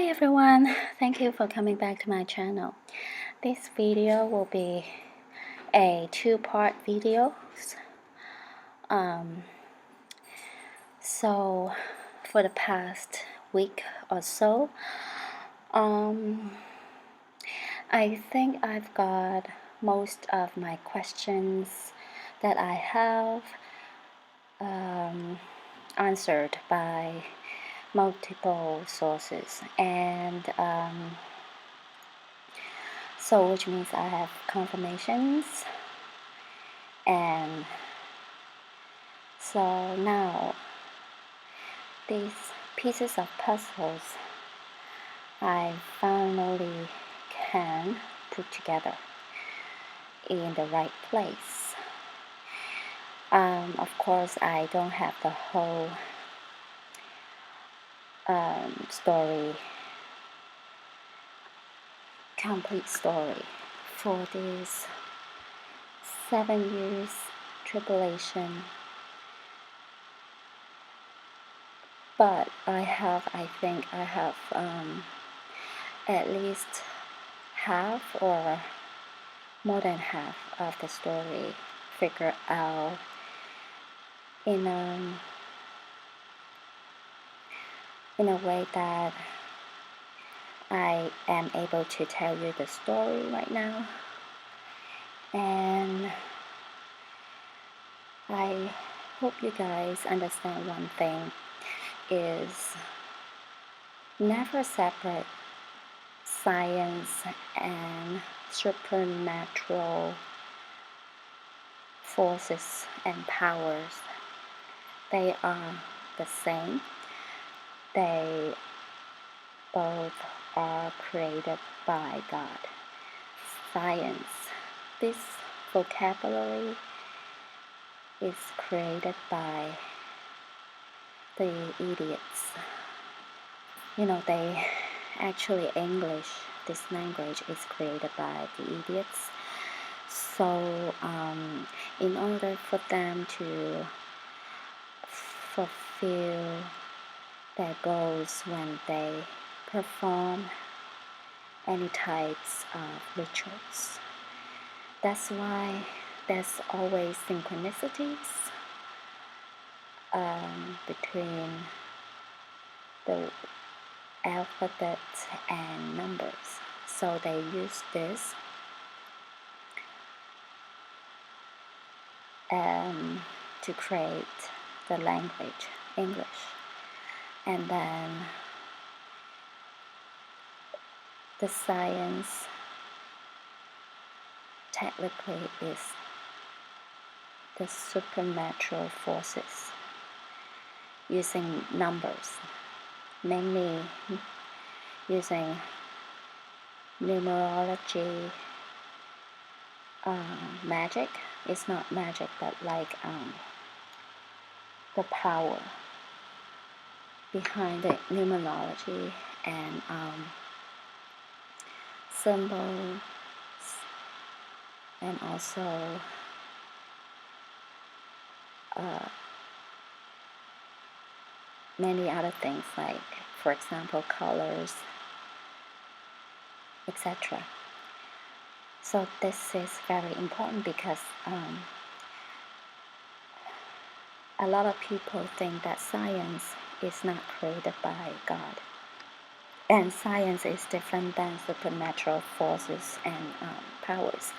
Hi everyone, thank you for coming back to my channel. This video will be a two-part video. So for the past week or so, I think I've got most of my questions that I have answered by multiple sources, and so which means I have confirmations, and so now these pieces of puzzles I finally can put together in the right place. Of course, I don't have the whole complete story for this 7 years tribulation, but I think I have at least half or more than half of the story figured out in a way that I am able to tell you the story right now. And I hope you guys understand one thing is never separate science and supernatural forces and powers. They are the same. They both are created by God. Science, this vocabulary is created by the idiots. They actually English, this language is created by the idiots. So in order for them to fulfill their goals when they perform any types of rituals, that's why there's always synchronicities between the alphabet and numbers. So they use this to create the language, English. And then the science technically is the supernatural forces using numbers, mainly using numerology, magic. It's not magic, but like the power behind the numerology and symbols, and also many other things, like, for example, colors, etc. So this is very important because a lot of people think that science is not created by God, and science is different than supernatural forces and powers.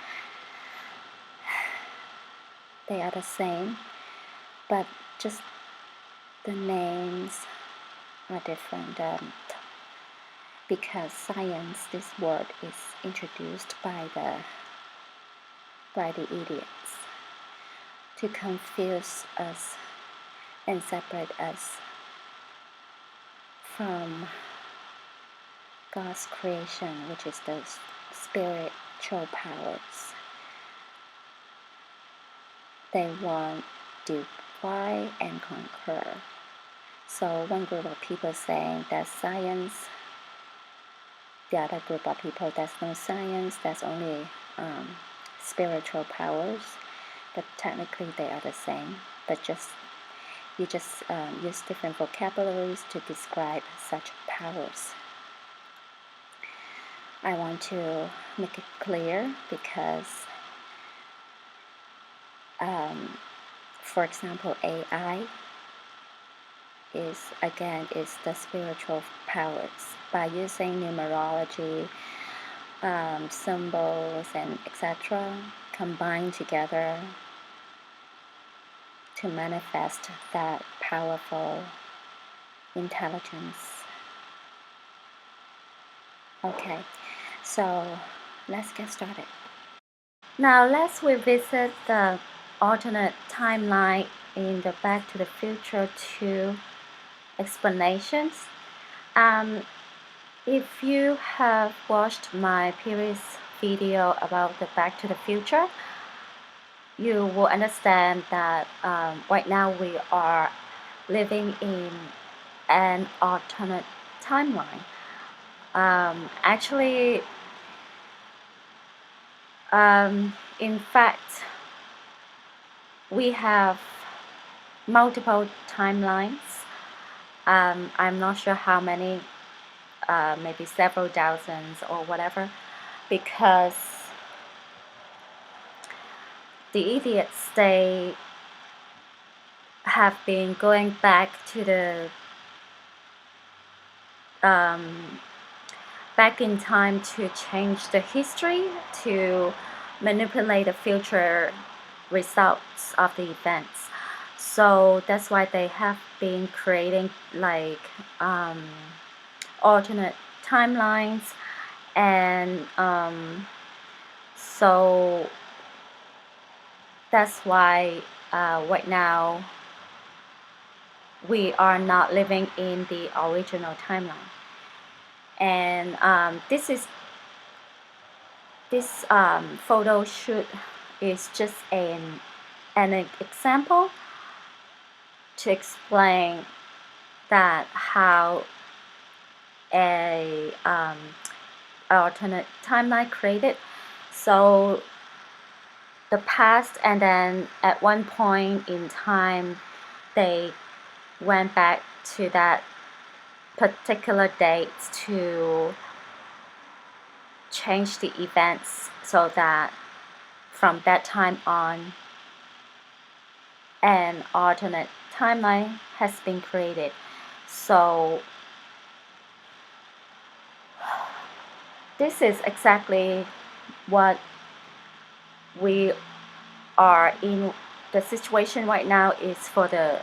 They are the same, but just the names are different. Because science, this word, is introduced by the idiots to confuse us and separate us from God's creation, which is the spiritual powers. They want to divide and conquer. So one group of people saying that science, the other group of people, that's no science, that's only spiritual powers. But technically they are the same, but you just use different vocabularies to describe such powers. I want to make it clear because, for example, AI is the spiritual powers. By using numerology, symbols, and etc., combined together to manifest that powerful intelligence. Okay, so let's get started. Now let's revisit the alternate timeline in the Back to the Future 2 explanations. If you have watched my previous video about the Back to the Future, you will understand that right now we are living in an alternate timeline. Actually, in fact, we have multiple timelines. I'm not sure how many, maybe several dozens or whatever, because the idiots, they have been going back to the back in time to change the history, to manipulate the future results of the events. So that's why they have been creating like alternate timelines, and so that's why right now we are not living in the original timeline. And this photo shoot is just an example to explain that how a alternate timeline created. So the past, and then at one point in time they went back to that particular date to change the events, so that from that time on an alternate timeline has been created. So this is exactly what we are in. The situation right now is for the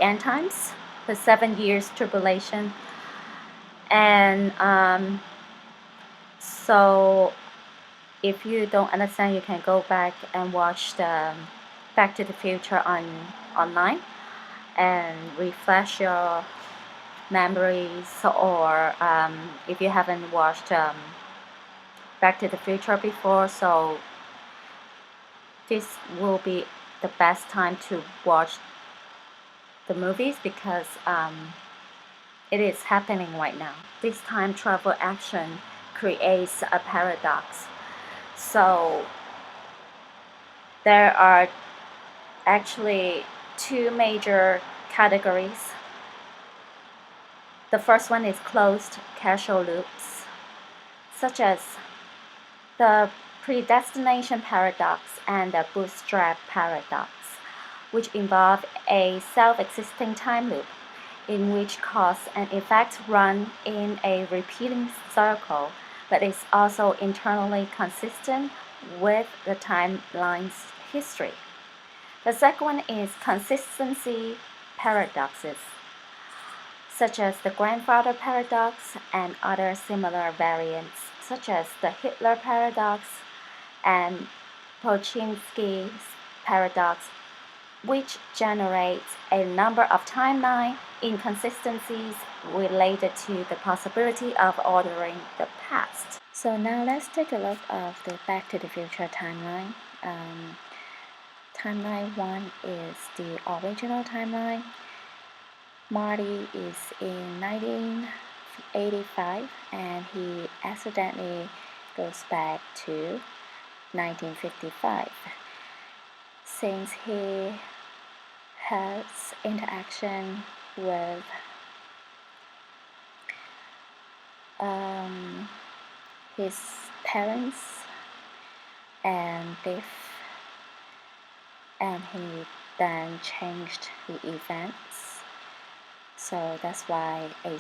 end times, the 7 years tribulation. And so if you don't understand, you can go back and watch the Back to the Future online and refresh your memories. Or if you haven't watched Back to the Future before, so this will be the best time to watch the movies, because it is happening right now. This time travel action creates a paradox. So there are actually two major categories. The first one is closed causal loops, such as the predestination paradox and the bootstrap paradox, which involve a self-existing time loop in which cause and effect run in a repeating circle, but is also internally consistent with the timeline's history. The second one is consistency paradoxes, such as the grandfather paradox and other similar variants, such as the Hitler paradox and Polchinski's paradox, which generates a number of timeline inconsistencies related to the possibility of altering the past. So now let's take a look at the Back to the Future timeline. Timeline 1 is the original timeline. Marty is in 1985 and he accidentally goes back to 1955. Since he has interaction with his parents and Biff, and he then changed the events. So that's why a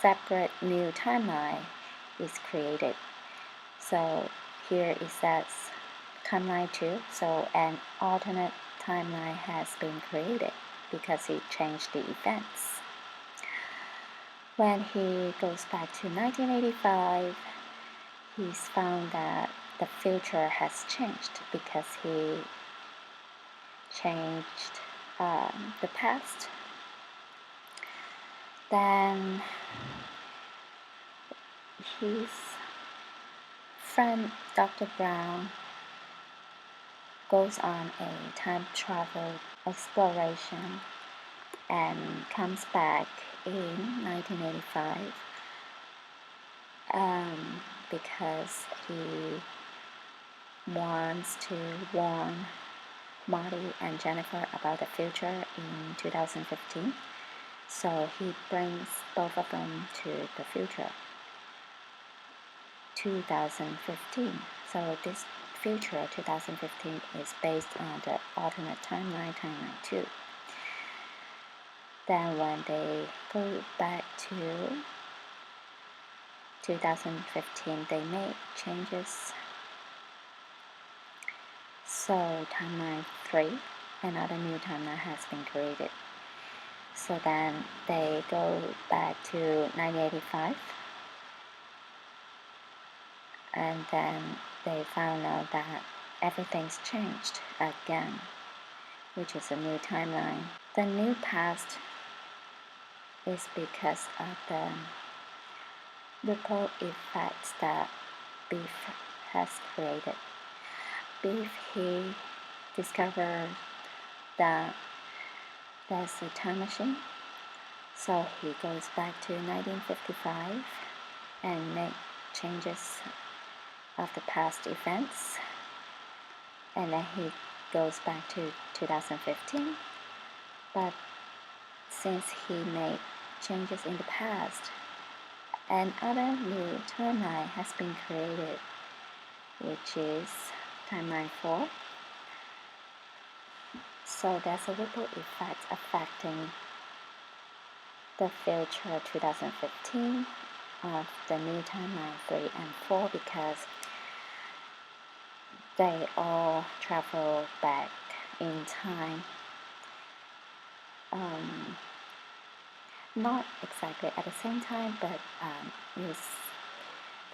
separate new timeline is created. So here it says timeline 2, so an alternate timeline has been created because he changed the events. When he goes back to 1985, he's found that the future has changed because he changed the past. Then his friend Dr. Brown goes on a time travel exploration and comes back in 1985 because he wants to warn Marty and Jennifer about the future in 2015. So he brings both of them to the future, 2015. So this future, 2015, is based on the alternate timeline, timeline 2. Then when they go back to 2015, they make changes. So timeline 3, another new timeline has been created. So then they go back to 1985, and then they found out that everything's changed again, which is a new timeline. The new past is because of the ripple effects that Beef has created. Beef, he discovered that there's a time machine, so he goes back to 1955 and make changes of the past events, and then he goes back to 2015. But since he made changes in the past, another new timeline has been created, which is timeline 4. So there's a ripple effect affecting the future 2015 of the new timeline 3 and 4 because they all travel back in time. Not exactly at the same time, but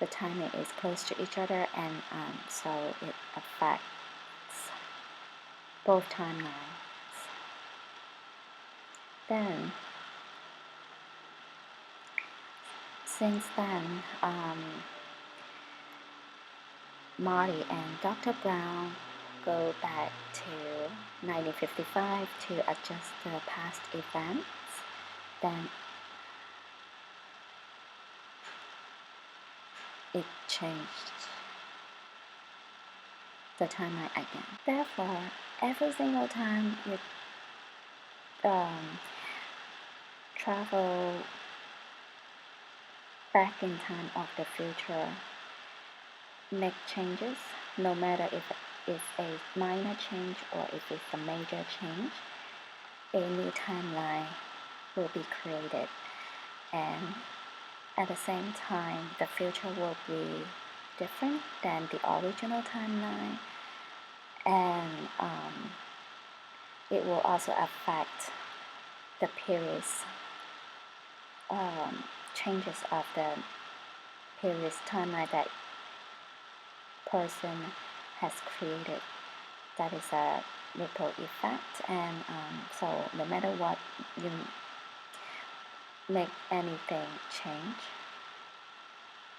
the timing is close to each other, and so it affects both timelines. Then, since then, Marty and Dr. Brown go back to 1955 to adjust the past events. Then it changed the timeline again. Therefore, every single time you travel back in time of the future, make changes, no matter if it's a minor change or if it's a major change, a new timeline will be created, and at the same time the future will be different than the original timeline, and it will also affect the previous changes of the previous timeline that person has created. That is a ripple effect, and so no matter what you make anything change,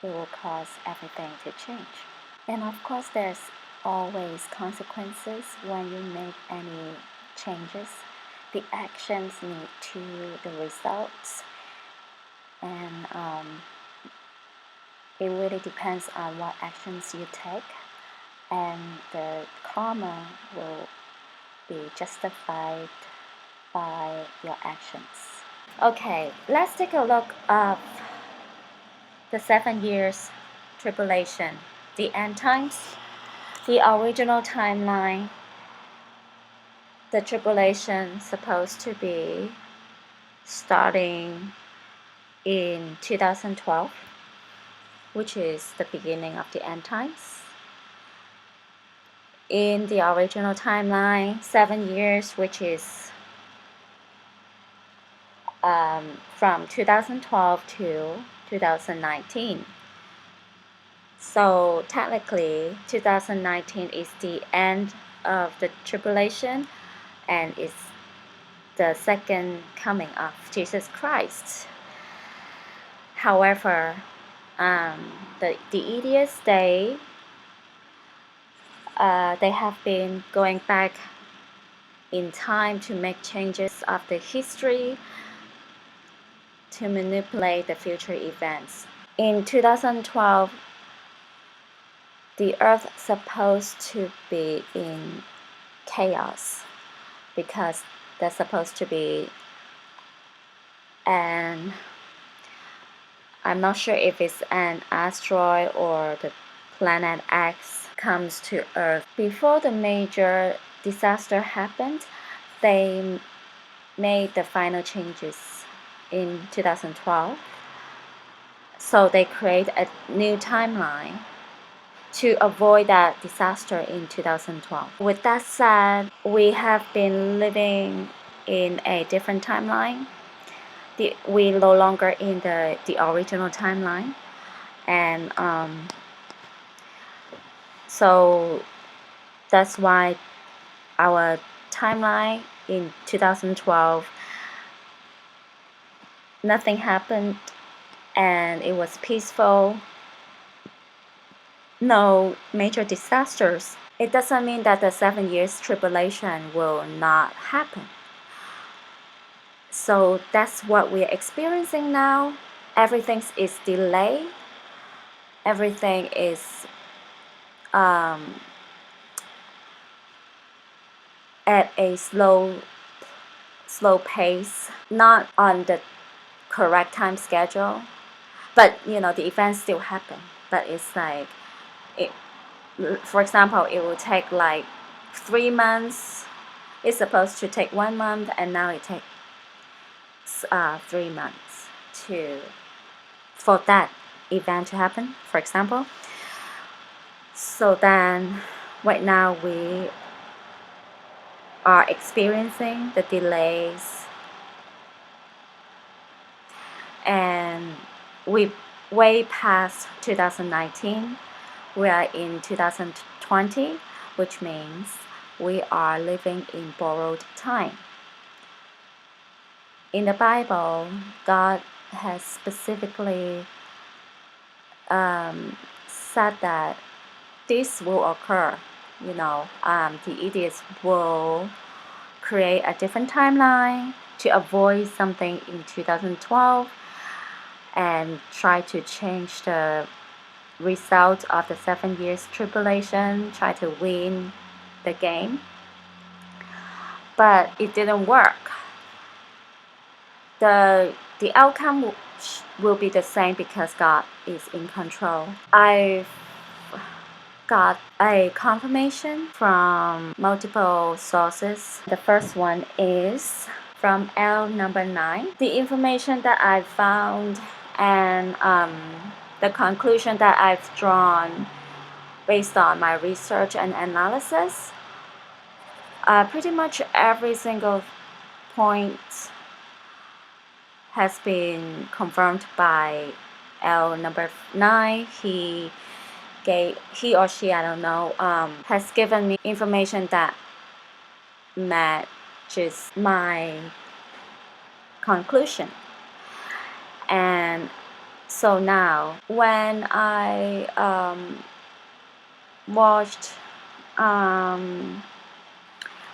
it will cause everything to change. And of course there's always consequences when you make any changes. The actions need to the results, and it really depends on what actions you take, and the karma will be justified by your actions. Okay, let's take a look of the 7 years tribulation, the end times, the original timeline, the tribulation supposed to be starting in 2012, which is the beginning of the end times. In the original timeline, 7 years, which is from 2012 to 2019. So technically, 2019 is the end of the tribulation and is the second coming of Jesus Christ. However, the idiots, they have been going back in time to make changes of the history to manipulate the future events. In 2012, the earth supposed to be in chaos because there's supposed to be an, I'm not sure if it's an asteroid or the planet X comes to earth. Before the major disaster happened, they made the final changes in 2012. So they create a new timeline to avoid that disaster in 2012. With that said, we have been living in a different timeline. We no longer in the original timeline, and so that's why our timeline in 2012, nothing happened, and it was peaceful. No major disasters. It doesn't mean that the 7 years tribulation will not happen. So that's what we're experiencing now. Everything is delayed. Everything is at a slow pace, not on the correct time schedule. But the events still happen. But it's like for example, it will take like 3 months. It's supposed to take 1 month, and now it takes 3 months for that event to happen, for example. So then, right now we are experiencing the delays, and we way past 2019. We are in 2020, which means we are living in borrowed time. In the Bible, God has specifically said that this will occur. The idiots will create a different timeline to avoid something in 2012 and try to change the result of the 7 years tribulation, try to win the game. But it didn't work. The outcome will be the same because God is in control. I've got a confirmation from multiple sources. The first one is from L number 9. The information that I found and the conclusion that I've drawn based on my research and analysis, pretty much every single point has been confirmed by L number 9. He or she, I don't know, has given me information that matches my conclusion. And so now, when I watched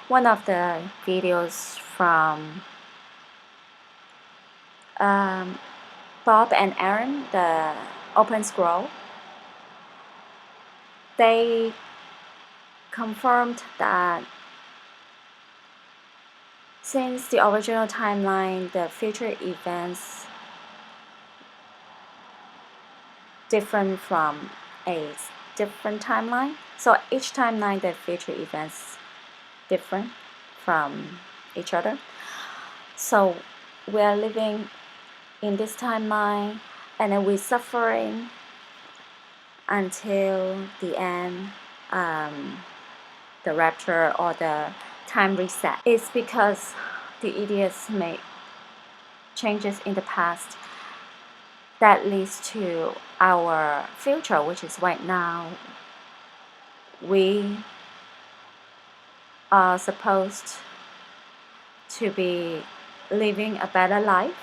one of the videos from Bob and Aaron, the Open Scroll, they confirmed that since the original timeline, the future events different from a different timeline. So each timeline, the future events different from each other. So we are living in this timeline, and then we're suffering until the end, the rapture or the time reset. It's because the idiots made changes in the past that leads to our future, which is right now. We are supposed to be living a better life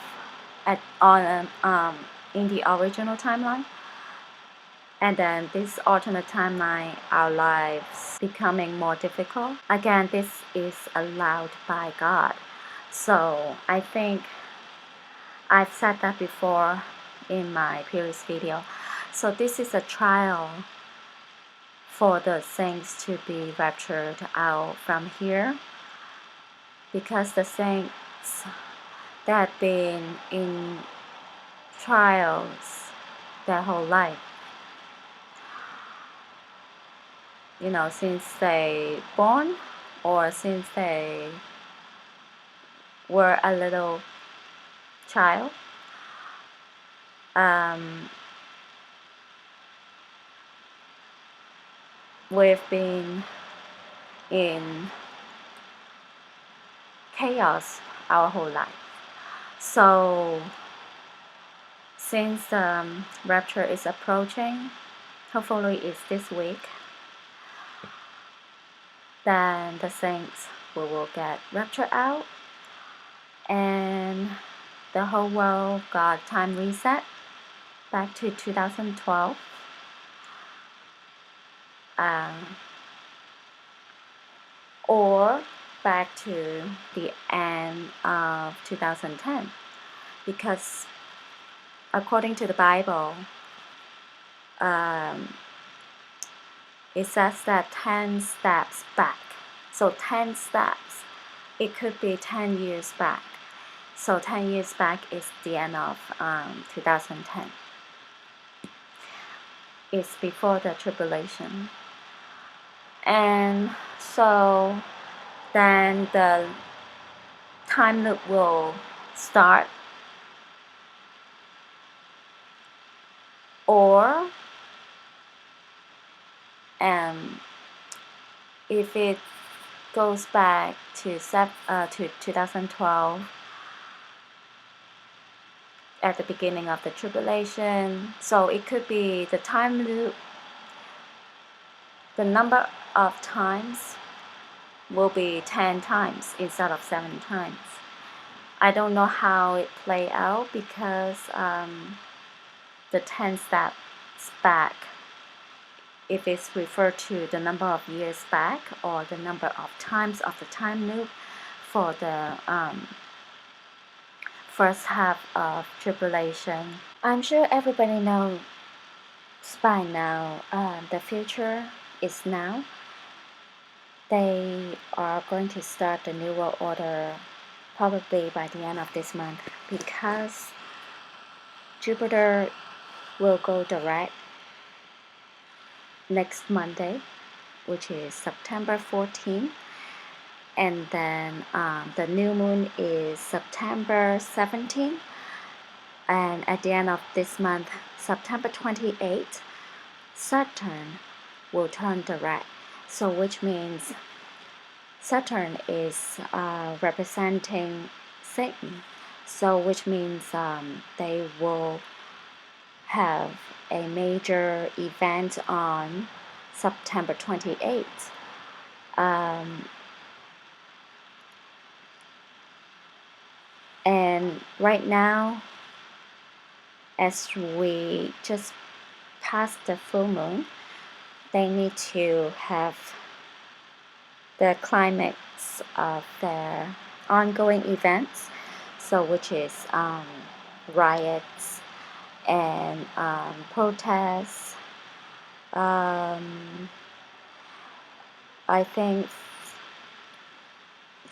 in the original timeline, and then this alternate timeline, our lives becoming more difficult. Again, this is allowed by God. So I think I've said that before in my previous video. So this is a trial for the saints to be raptured out from here, because the saints that have been in trials their whole life, since they born or since they were a little child, we've been in chaos our whole life. So since the rapture is approaching, hopefully it's this week, then the saints will get raptured out, and the whole world got time reset back to 2012, or back to the end of 2010, because according to the Bible, it says that 10 steps back. So 10 steps, it could be 10 years back. So 10 years back is the end of 2010. It's before the tribulation. And so then the time loop will start, or if it goes back to 2012 at the beginning of the tribulation, so it could be the time loop, the number of times will be 10 times instead of 7 times. I don't know how it play out, because the 10 steps back, if it's referred to the number of years back or the number of times of the time loop for the first half of tribulation. I'm sure everybody knows by now, the future is now. They are going to start the New World Order probably by the end of this month, because Jupiter will go direct next Monday, which is September 14th, and then the new moon is September 17th, and at the end of this month, September 28th, Saturn will turn direct. So which means Saturn is representing Satan, so which means they will have a major event on September 28th. And right now, as we just passed the full moon, they need to have the climax of their ongoing events, so which is riots and protests. I think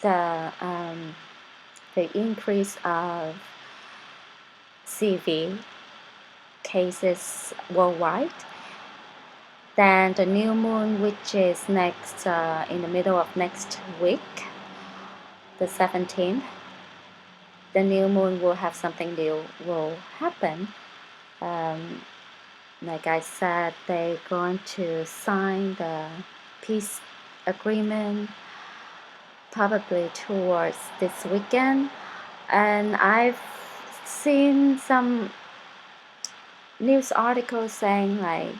the increase of CV cases worldwide. Then the new moon, which is next in the middle of next week, the 17th, the new moon will have something new will happen. Like I said, they're going to sign the peace agreement probably towards this weekend. And I've seen some news articles saying like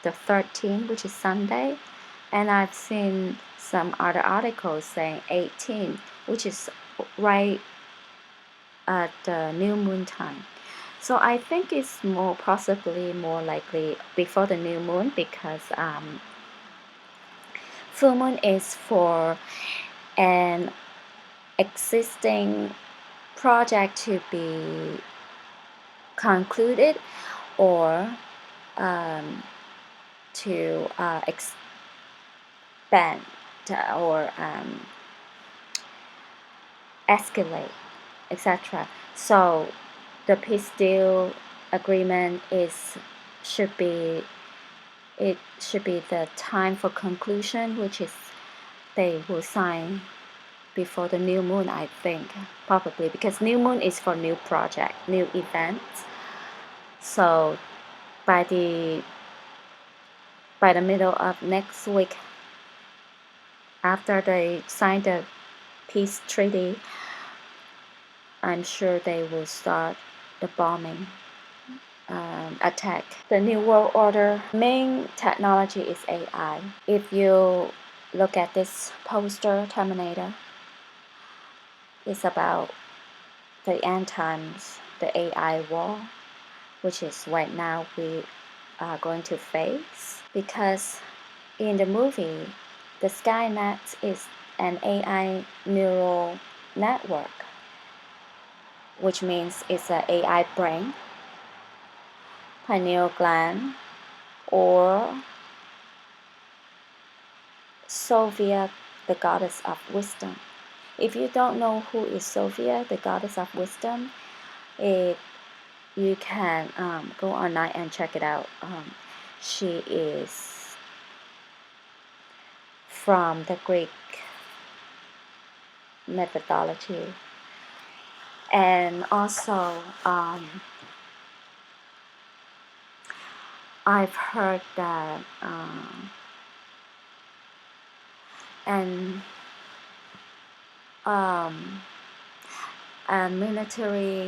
the 13th, which is Sunday, and I've seen some other articles saying 18th, which is right at the new moon time. So I think it's possibly more likely before the new moon, because full moon is for an existing project to be concluded, or to expand or escalate, etc. So the peace deal agreement should be the time for conclusion, which is they will sign before the new moon, I think, probably, because new moon is for new project, new events. So by the middle of next week, after they sign the peace treaty, I'm sure they will start the bombing attack. The New World Order main technology is AI. If you look at this poster, Terminator, it's about the end times, the AI war, which is right now we are going to face. Because in the movie, the Skynet is an AI neural network, which means it's an AI brain, pineal gland, or Sophia, the goddess of wisdom. If you don't know who is Sophia, the goddess of wisdom, you can go online and check it out. She is from the Greek methodology. And also, I've heard that a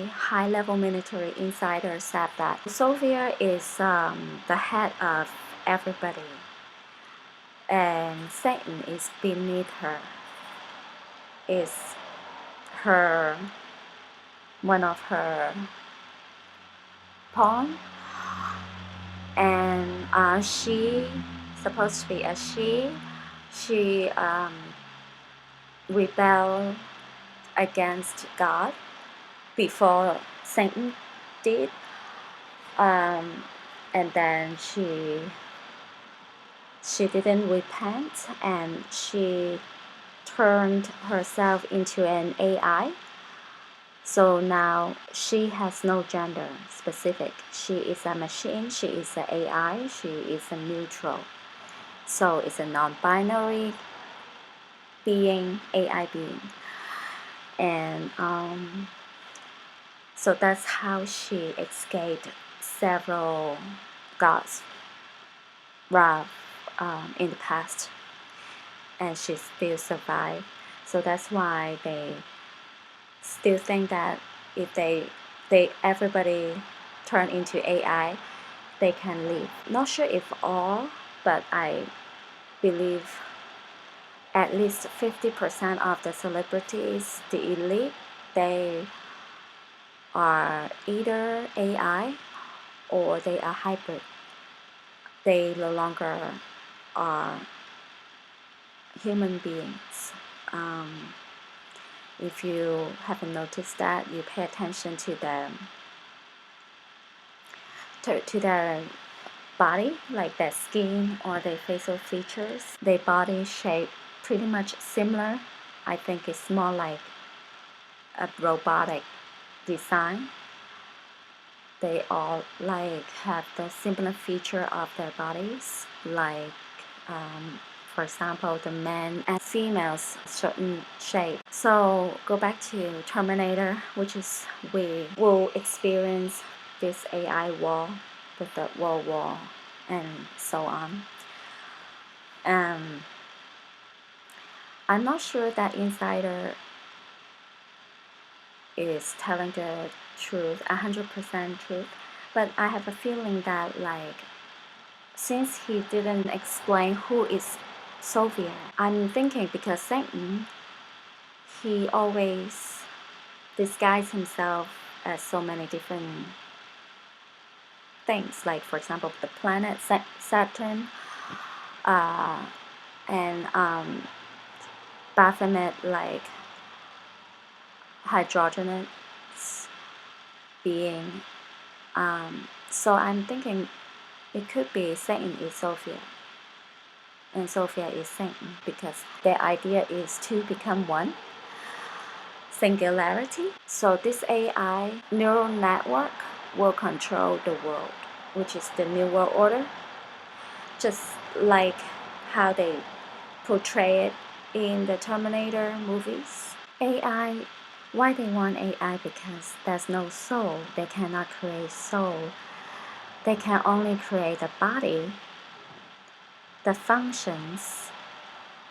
high-level military insider said that Sophia is the head of everybody, and Satan is beneath her, is one of her pawn, and she supposed to be a she rebelled against God before Satan did, and then she didn't repent, and she turned herself into an AI. So now she has no gender specific. She is a machine, she is an AI, she is a neutral. So it's a non-binary being, AI being. And so that's how she escaped several gods' wrath in the past, and she still survived. So that's why they still think that if everybody turn into AI, they can live. Not sure if all, but I believe at least 50% of the celebrities, the elite, they are either AI or they are hybrid. They no longer are human beings. If you haven't noticed that, you pay attention to their body, like their skin or their facial features. Their body shape pretty much similar. I think it's more like a robotic design. they all like have the similar feature of their bodies, like for example, the men and females certain shape. So go back to Terminator, which is we will experience this AI war, the Third World War, and so on. I'm not sure that Insider is telling the truth, 100% truth, but I have a feeling that like since he didn't explain who is Sophia, I'm thinking because Satan, he always disguises himself as so many different things, like for example the planet Saturn, and Baphomet like hydrogenous being. So I'm thinking it could be Satan is Sophia and Sophia is Satan, because their idea is to become one, singularity. So this AI neural network will control the world, which is the New World Order, just like how they portray it in the Terminator movies. AI, why they want AI? Because there's no soul. They cannot create soul. They can only create the body, the functions.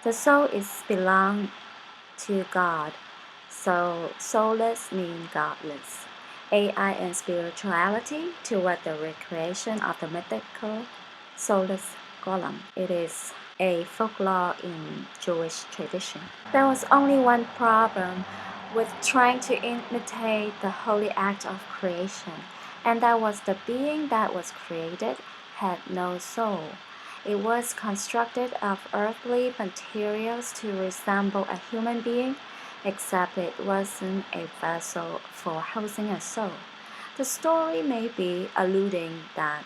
The soul is belong to God. So soulless means godless. AI and spirituality toward the recreation of the mythical soulless golem. It is a folklore in Jewish tradition. There was only one problem with trying to imitate the holy act of creation, and that was the being that was created had no soul. It was constructed of earthly materials to resemble a human being, except it wasn't a vessel for housing a soul. The story may be alluding that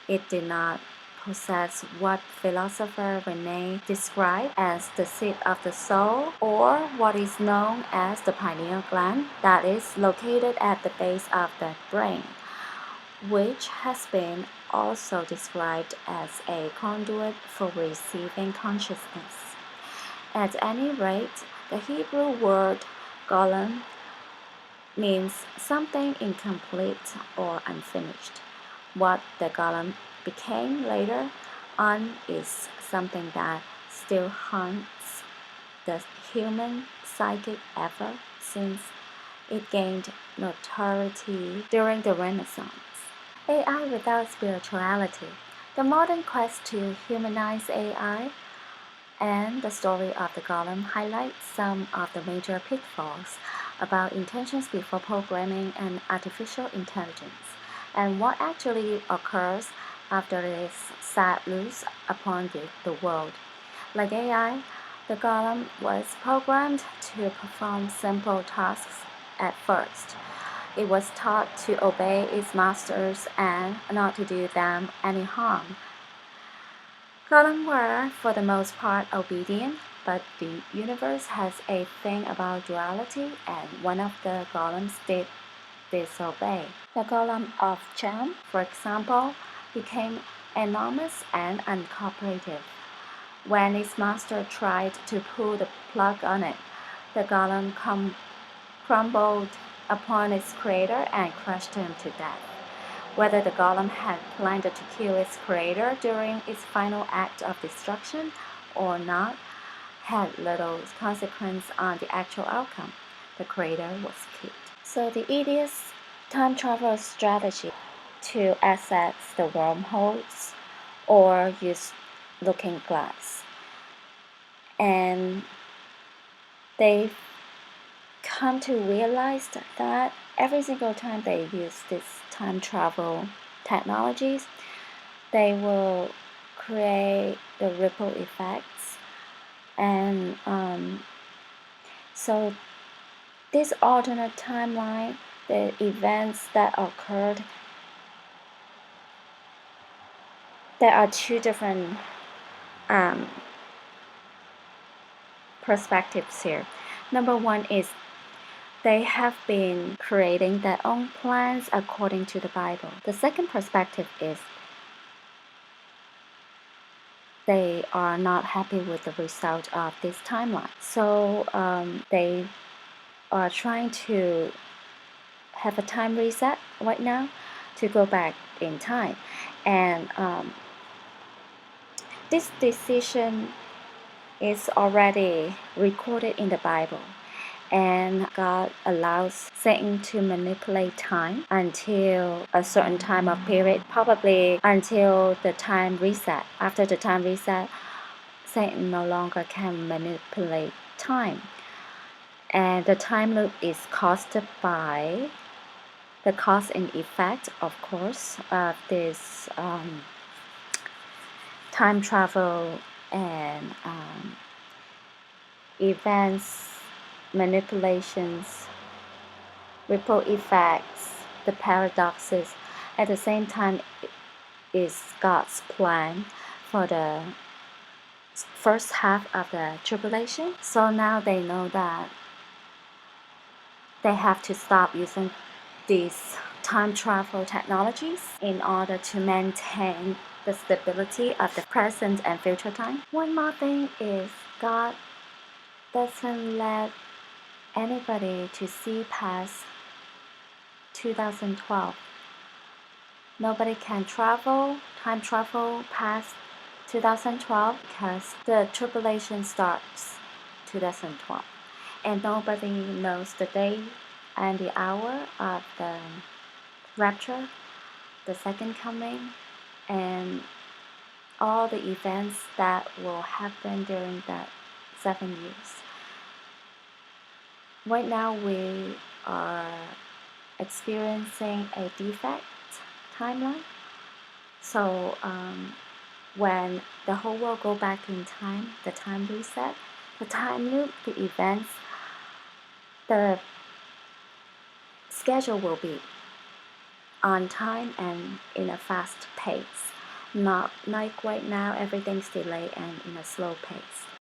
it did not possess what philosopher Rene described as the seat of the soul, or what is known as the pineal gland, that is located at the base of the brain, which has been also described as a conduit for receiving consciousness. At any rate, the Hebrew word golem means something incomplete or unfinished. What the golem became later on is something that still haunts the human psyche ever since it gained notoriety during the Renaissance. AI without spirituality. The modern quest to humanize AI and the story of the golem highlights some of the major pitfalls about intentions before programming and artificial intelligence, and what actually occurs after it is set loose upon the world. Like AI, the golem was programmed to perform simple tasks at first. It was taught to obey its masters and not to do them any harm. Golems were, for the most part, obedient, but the universe has a thing about duality, and one of the golems did disobey. The golem of Cham, for example, became enormous and uncooperative. When its master tried to pull the plug on it, the golem crumbled upon its creator and crushed him to death. Whether the golem had planned to kill its creator during its final act of destruction or not had little consequence on the actual outcome. The creator was killed. So the idiot's time travel strategy to access the wormholes or use looking glass. And they come to realize that every single time they use this time travel technologies, they will create the ripple effects. And so this alternate timeline, the events that occurred, there are two different perspectives here. Number one is they have been creating their own plans according to the Bible. The second perspective is they are not happy with the result of this timeline. So they are trying to have a time reset right now to go back in time. And this decision is already recorded in the Bible. And God allows Satan to manipulate time until a certain time of period, probably until the time reset. After the time reset, Satan no longer can manipulate time. And the time loop is caused by the cause and effect, of course, of this time travel and events, manipulations, ripple effects, the paradoxes. At the same time, is God's plan for the first half of the tribulation. So now they know that they have to stop using these time travel technologies in order to maintain the stability of the present and future time. One more thing is God doesn't let anybody to see past 2012. Nobody can time travel past 2012 because the tribulation starts 2012. And nobody knows the day and the hour of the rapture, the second coming, and all the events that will happen during that 7 years. Right now we are experiencing a defect timeline. So when the whole world go back in time, the time reset, the time loop, the events, the schedule will be on time and in a fast pace. Not like right now, everything's delayed and in a slow pace.